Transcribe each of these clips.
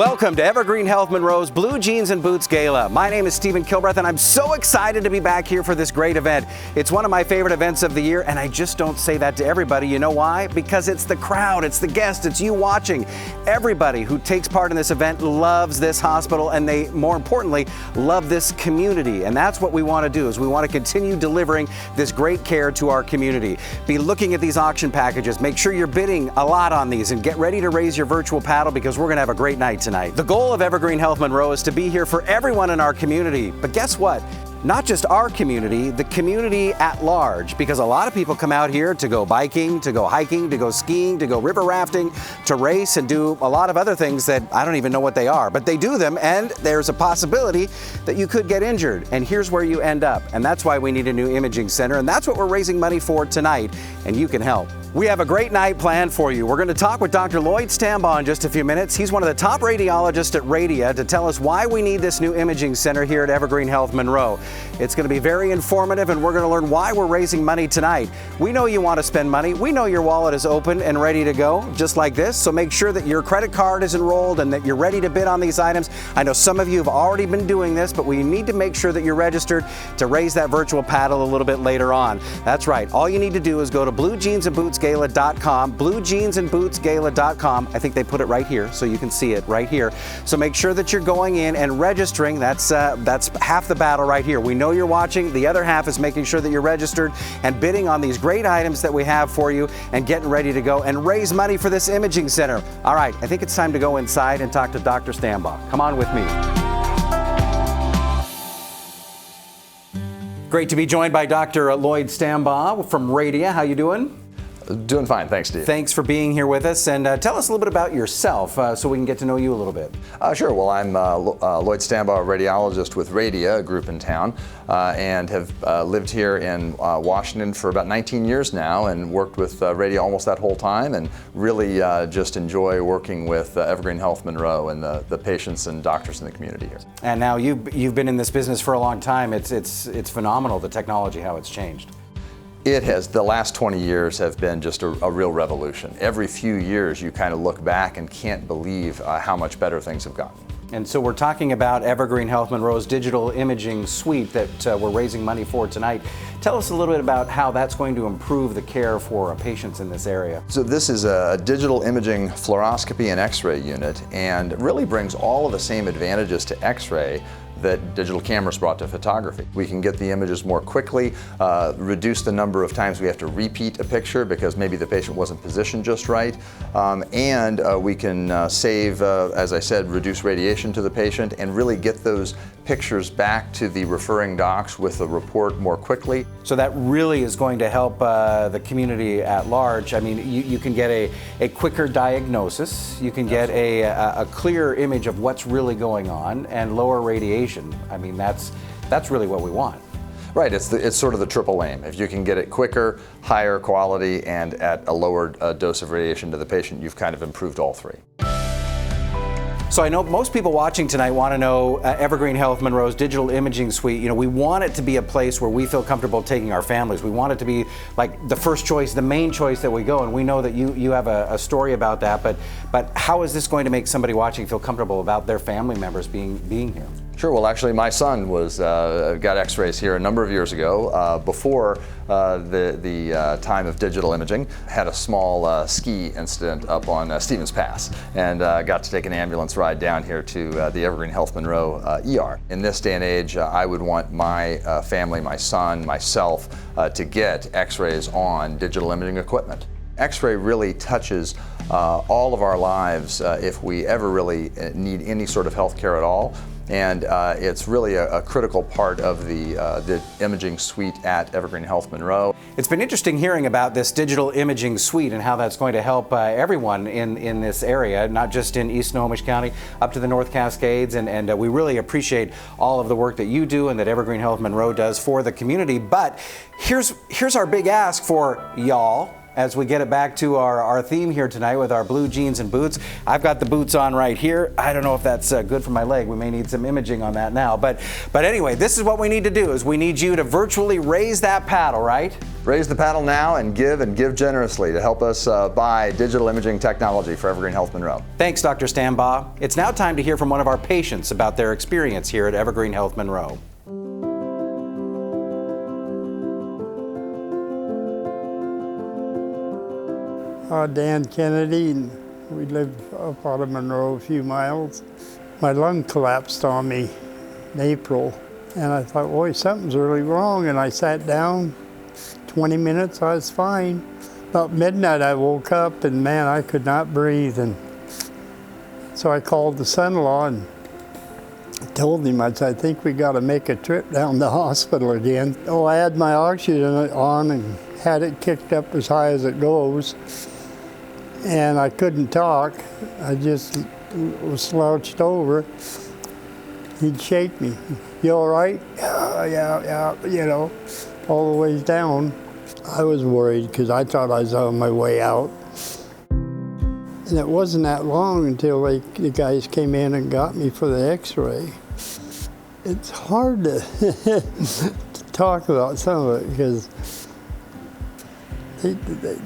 Welcome to Evergreen Health Monroe's Blue Jeans and Boots Gala. My name is Stephen Kilbreth, and I'm so excited to be back here for this great event. It's one of my favorite events of the year, and I just don't say that to everybody. You know why? Because it's the crowd, it's the guests, it's you watching. Everybody who takes part in this event loves this hospital, and they, more importantly, love this community. And that's what we want to do, is we want to continue delivering this great care to our community. Be looking at these auction packages. Make sure you're bidding a lot on these, and get ready to raise your virtual paddle, because we're going to have a great night tonight. The goal of Evergreen Health Monroe is to be here for everyone in our community. But guess what? Not just our community, the community at large, because a lot of people come out here to go biking, to go hiking, to go skiing, to go river rafting, to race and do a lot of other things that I don't even know what they are, but they do them, and there's a possibility that you could get injured. And here's where you end up. And that's why we need a new imaging center, and that's what we're raising money for tonight, and you can help. We have a great night planned for you. We're going to talk with Dr. Lloyd Stambaugh in just a few minutes. He's one of the top radiologists at Radia to tell us why we need this new imaging center here at Evergreen Health Monroe. It's going to be very informative, and we're going to learn why we're raising money tonight. We know you want to spend money. We know your wallet is open and ready to go, just like this. So make sure that your credit card is enrolled and that you're ready to bid on these items. I know some of you have already been doing this, but we need to make sure that you're registered to raise that virtual paddle a little bit later on. That's right. All you need to do is go to bluejeansandbootsgala.com, bluejeansandbootsgala.com. I think they put it right here, so you can see it right here. So make sure that you're going in and registering. That's half the battle right here. We know you're watching. The other half is making sure that you're registered and bidding on these great items that we have for you and getting ready to go and raise money for this imaging center. All right, I think it's time to go inside and talk to Dr. Stambaugh. Come on with me. Great to be joined by Dr. Lloyd Stambaugh from Radia. How you doing? Doing fine, thanks, Steve. Thanks for being here with us, and tell us a little bit about yourself so we can get to know you a little bit. Sure. Well, I'm Lloyd Stambaugh, radiologist with Radia, a group in town, and have lived here in Washington for about 19 years now, and worked with Radia almost that whole time, and really just enjoy working with Evergreen Health Monroe and the patients and doctors in the community here. And now you've been in this business for a long time. It's phenomenal, the technology, how it's changed. It has. The last 20 years have been just a real revolution. Every few years you kind of look back and can't believe how much better things have gotten. And so we're talking about Evergreen Health Monroe's digital imaging suite that we're raising money for tonight. Tell us a little bit about how that's going to improve the care for patients in this area. So this is a digital imaging fluoroscopy and x-ray unit, and really brings all of the same advantages to x-ray that digital cameras brought to photography. We can get the images more quickly, reduce the number of times we have to repeat a picture because maybe the patient wasn't positioned just right, and we can save, as I said, reduce radiation to the patient and really get those pictures back to the referring docs with a report more quickly. So that really is going to help the community at large. I mean, you can get a quicker diagnosis, you can get a clear image of what's really going on, and lower radiation. I mean, that's really what we want. Right, it's sort of the triple aim. If you can get it quicker, higher quality, and at a lower dose of radiation to the patient, you've kind of improved all three. So I know most people watching tonight want to know Evergreen Health Monroe's digital imaging suite. You know, we want it to be a place where we feel comfortable taking our families. We want it to be like the first choice, the main choice that we go. And we know that you have a story about that. But how is this going to make somebody watching feel comfortable about their family members being here? Sure. Well, actually, my son got X-rays here a number of years ago, before the time of digital imaging. Had a small ski incident up on Stevens Pass, and got to take an ambulance ride down here to the Evergreen Health Monroe ER. In this day and age, I would want my family, my son, myself, to get X-rays on digital imaging equipment. X-ray really touches all of our lives if we ever really need any sort of health care at all. And it's really a critical part of the imaging suite at Evergreen Health Monroe. It's been interesting hearing about this digital imaging suite and how that's going to help everyone in this area, not just in East Snohomish County, up to the North Cascades. And we really appreciate all of the work that you do and that Evergreen Health Monroe does for the community. But here's our big ask for y'all. as we get it back to our theme here tonight with our blue jeans and boots. I've got the boots on right here. I don't know if that's good for my leg. We may need some imaging on that now. But anyway, this is what we need to do, is we need you to virtually raise that paddle, right? Raise the paddle now and give generously to help us buy digital imaging technology for Evergreen Health Monroe. Thanks, Dr. Stambaugh. It's now time to hear from one of our patients about their experience here at Evergreen Health Monroe. Dan Kennedy, and we lived up out of Monroe a few miles. My lung collapsed on me in April, and I thought, boy, something's really wrong, and I sat down. 20 minutes, I was fine. About midnight, I woke up, and man, I could not breathe, and so I called the son-in-law and told him, I said, I think we got to make a trip down to the hospital again. Oh, I had my oxygen on and had it kicked up as high as it goes. And I couldn't talk. I just was slouched over. He'd shake me. You all right? Yeah, you know, all the way down. I was worried because I thought I was on my way out. And it wasn't that long until the guys came in and got me for the x-ray. It's hard to, to talk about some of it because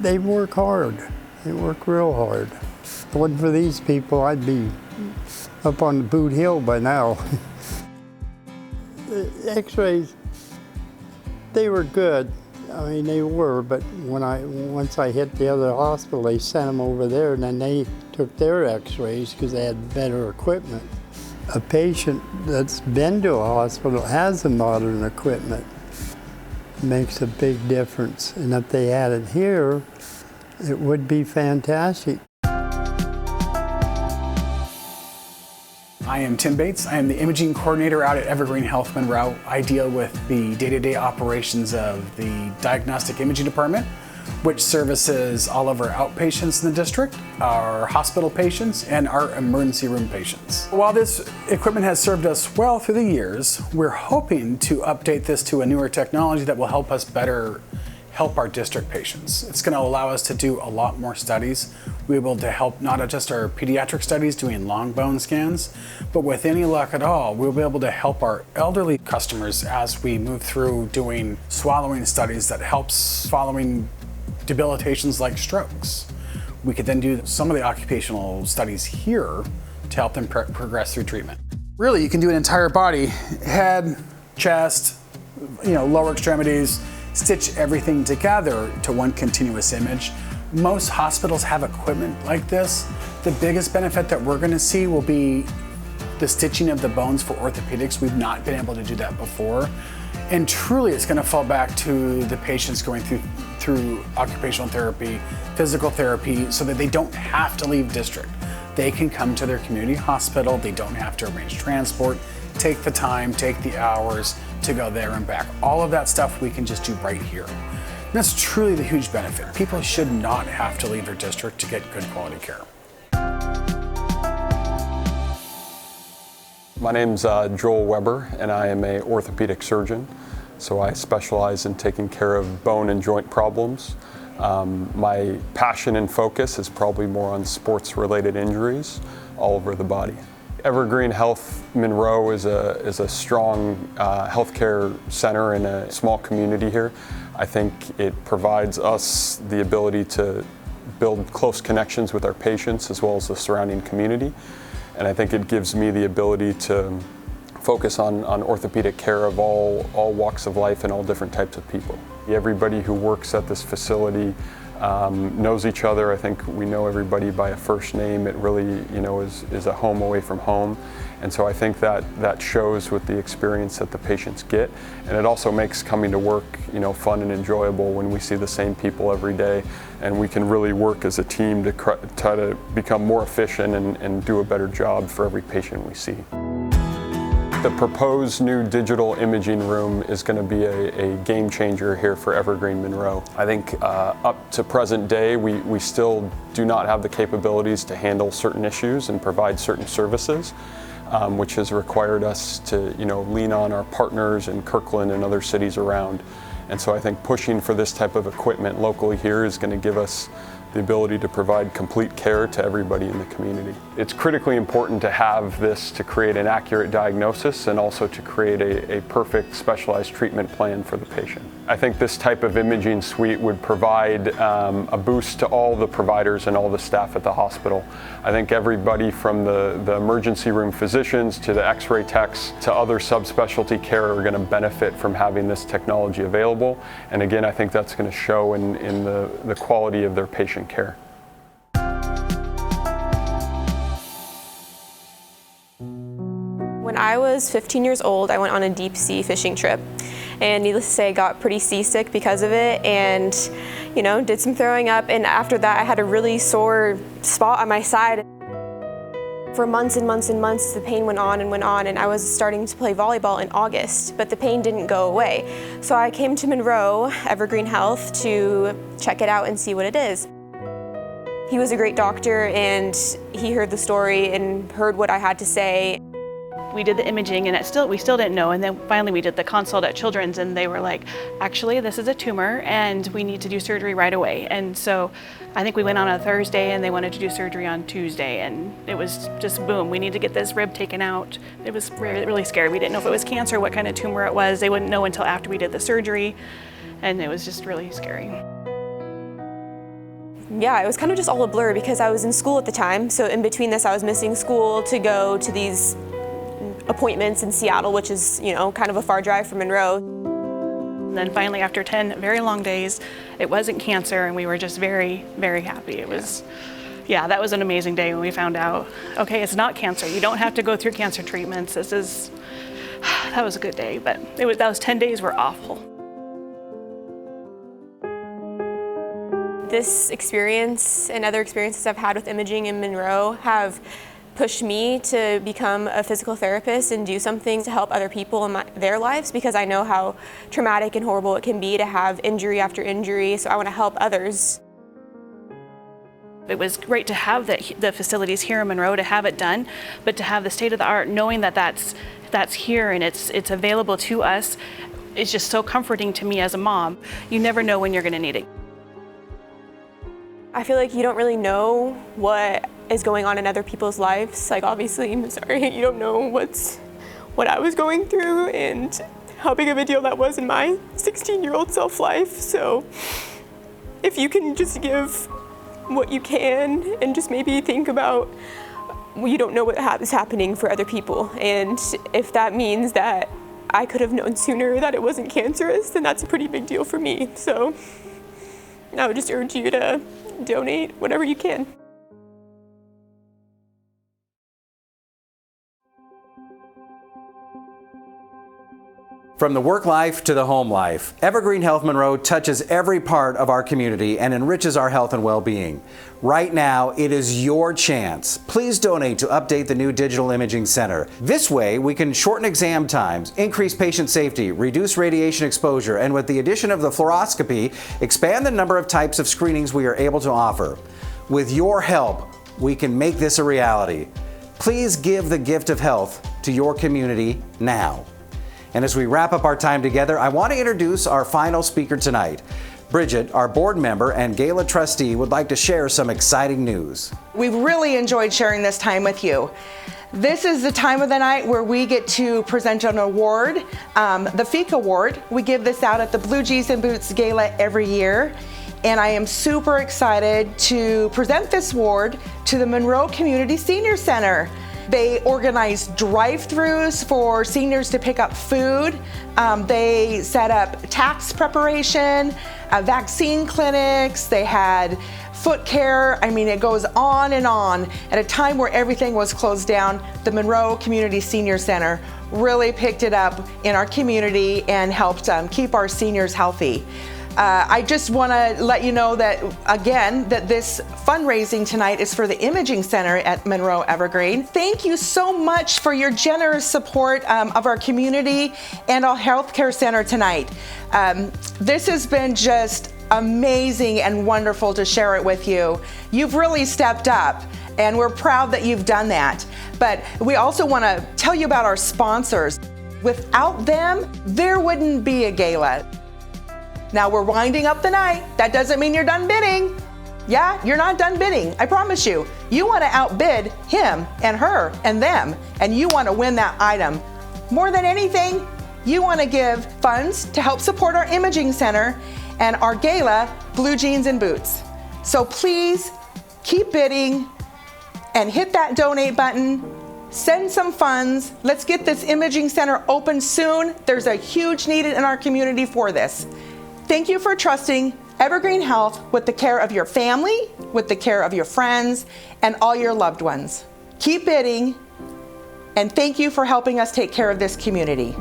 they work hard. They work real hard. If it wasn't for these people, I'd be up on the Boot Hill by now. The x-rays, they were good. I mean, they were, but once I hit the other hospital, they sent them over there, and then they took their x-rays because they had better equipment. A patient that's been to a hospital has the modern equipment. It makes a big difference, and if they had it here, it would be fantastic. I am Tim Bates. I am the imaging coordinator out at Evergreen Health Monroe. I deal with the day-to-day operations of the diagnostic imaging department, which services all of our outpatients in the district, our hospital patients, and our emergency room patients. While this equipment has served us well through the years, we're hoping to update this to a newer technology that will help us better help our district patients. It's going to allow us to do a lot more studies. We're able to help not just our pediatric studies doing long bone scans, but with any luck at all, we'll be able to help our elderly customers as we move through doing swallowing studies that helps following debilitations like strokes. We could then do some of the occupational studies here to help them progress through treatment. Really, you can do an entire body, head, chest, lower extremities, stitch everything together to one continuous image. Most hospitals have equipment like this. The biggest benefit that we're going to see will be the stitching of the bones for orthopedics. We've not been able to do that before. And truly, it's going to fall back to the patients going through occupational therapy, physical therapy, so that they don't have to leave district. They can come to their community hospital. They don't have to arrange transport, take the time, take the hours to go there and back. All of that stuff we can just do right here. And that's truly the huge benefit. People should not have to leave their district to get good quality care. My name's Joel Weber, and I am an orthopedic surgeon. So I specialize in taking care of bone and joint problems. My passion and focus is probably more on sports-related injuries all over the body. Evergreen Health Monroe is a strong healthcare center in a small community here. I think it provides us the ability to build close connections with our patients as well as the surrounding community. And I think it gives me the ability to focus on orthopedic care of all walks of life and all different types of people. Everybody who works at this facility knows each other. I think we know everybody by a first name. It really, is a home away from home. And so I think that shows with the experience that the patients get. And it also makes coming to work, fun and enjoyable when we see the same people every day. And we can really work as a team to try to become more efficient and do a better job for every patient we see. The proposed new digital imaging room is going to be a game changer here for Evergreen Monroe. I think up to present day, we still do not have the capabilities to handle certain issues and provide certain services, which has required us to lean on our partners in Kirkland and other cities around. And so I think pushing for this type of equipment locally here is going to give us the ability to provide complete care to everybody in the community. It's critically important to have this to create an accurate diagnosis and also to create a perfect specialized treatment plan for the patient. I think this type of imaging suite would provide a boost to all the providers and all the staff at the hospital. I think everybody from the emergency room physicians to the x-ray techs to other subspecialty care are going to benefit from having this technology available. And again, I think that's going to show in the quality of their patient care. When I was 15 years old, I went on a deep sea fishing trip. And needless to say, I got pretty seasick because of it and, did some throwing up. And after that, I had a really sore spot on my side. For months and months and months, the pain went on, and I was starting to play volleyball in August, but the pain didn't go away. So I came to Monroe, EvergreenHealth, to check it out and see what it is. He was a great doctor, and he heard the story and heard what I had to say. We did the imaging and we still didn't know, and then finally we did the consult at Children's and they were like, actually this is a tumor and we need to do surgery right away. And so I think we went on a Thursday and they wanted to do surgery on Tuesday, and it was just boom, we need to get this rib taken out. It was really scary. We didn't know if it was cancer, what kind of tumor it was. They wouldn't know until after we did the surgery, and it was just really scary. Yeah, it was kind of just all a blur because I was in school at the time, so in between this I was missing school to go to these appointments in Seattle, which is, kind of a far drive from Monroe. And then finally, after 10 very long days, it wasn't cancer, and we were just very, very happy. It was, that was an amazing day when we found out, okay, it's not cancer. You don't have to go through cancer treatments. That was a good day, but those 10 days were awful. This experience and other experiences I've had with imaging in Monroe have pushed me to become a physical therapist and do something to help other people in their lives, because I know how traumatic and horrible it can be to have injury after injury, so I want to help others. It was great to have the facilities here in Monroe to have it done, but to have the state of the art, knowing that that's here and it's available to us, is just so comforting to me as a mom. You never know when you're going to need it. I feel like you don't really know what is going on in other people's lives. Like, obviously, I'm sorry, you don't know what I was going through and how big of a deal that was in my 16-year-old self-life. So if you can just give what you can and just maybe think about, you don't know what is happening for other people. And if that means that I could have known sooner that it wasn't cancerous, then that's a pretty big deal for me. So I would just urge you to donate whatever you can. From the work life to the home life, EvergreenHealth Monroe touches every part of our community and enriches our health and well-being. Right now, it is your chance. Please donate to update the new digital imaging center. This way, we can shorten exam times, increase patient safety, reduce radiation exposure, and with the addition of the fluoroscopy, expand the number of types of screenings we are able to offer. With your help, we can make this a reality. Please give the gift of health to your community now. And as we wrap up our time together, I want to introduce our final speaker tonight. Bridget, our board member and Gala trustee, would like to share some exciting news. We've really enjoyed sharing this time with you. This is the time of the night where we get to present an award, the FEEC Award. We give this out at the Blue Jeans and Boots Gala every year. And I am super excited to present this award to the Monroe Community Senior Center. They organize drive-thrus for seniors to pick up food. They set up tax preparation, vaccine clinics. They had foot care. I mean, it goes on and on. At a time where everything was closed down, the Monroe Community Senior Center really picked it up in our community and helped keep our seniors healthy. I just want to let you know that, again, that this fundraising tonight is for the Imaging Center at Monroe Evergreen. Thank you so much for your generous support of our community and our healthcare center tonight. This has been just amazing and wonderful to share it with you. You've really stepped up, and we're proud that you've done that. But we also want to tell you about our sponsors. Without them, there wouldn't be a gala. Now we're winding up the night. That doesn't mean you're done bidding. Yeah, you're not done bidding, I promise you. You want to outbid him and her and them, and you want to win that item. More than anything, you want to give funds to help support our imaging center and our gala, Blue Jeans and Boots. So please keep bidding and hit that donate button. Send some funds. Let's get this imaging center open soon. There's a huge need in our community for this. Thank you for trusting Evergreen Health with the care of your family, with the care of your friends, and all your loved ones. Keep bidding, and thank you for helping us take care of this community.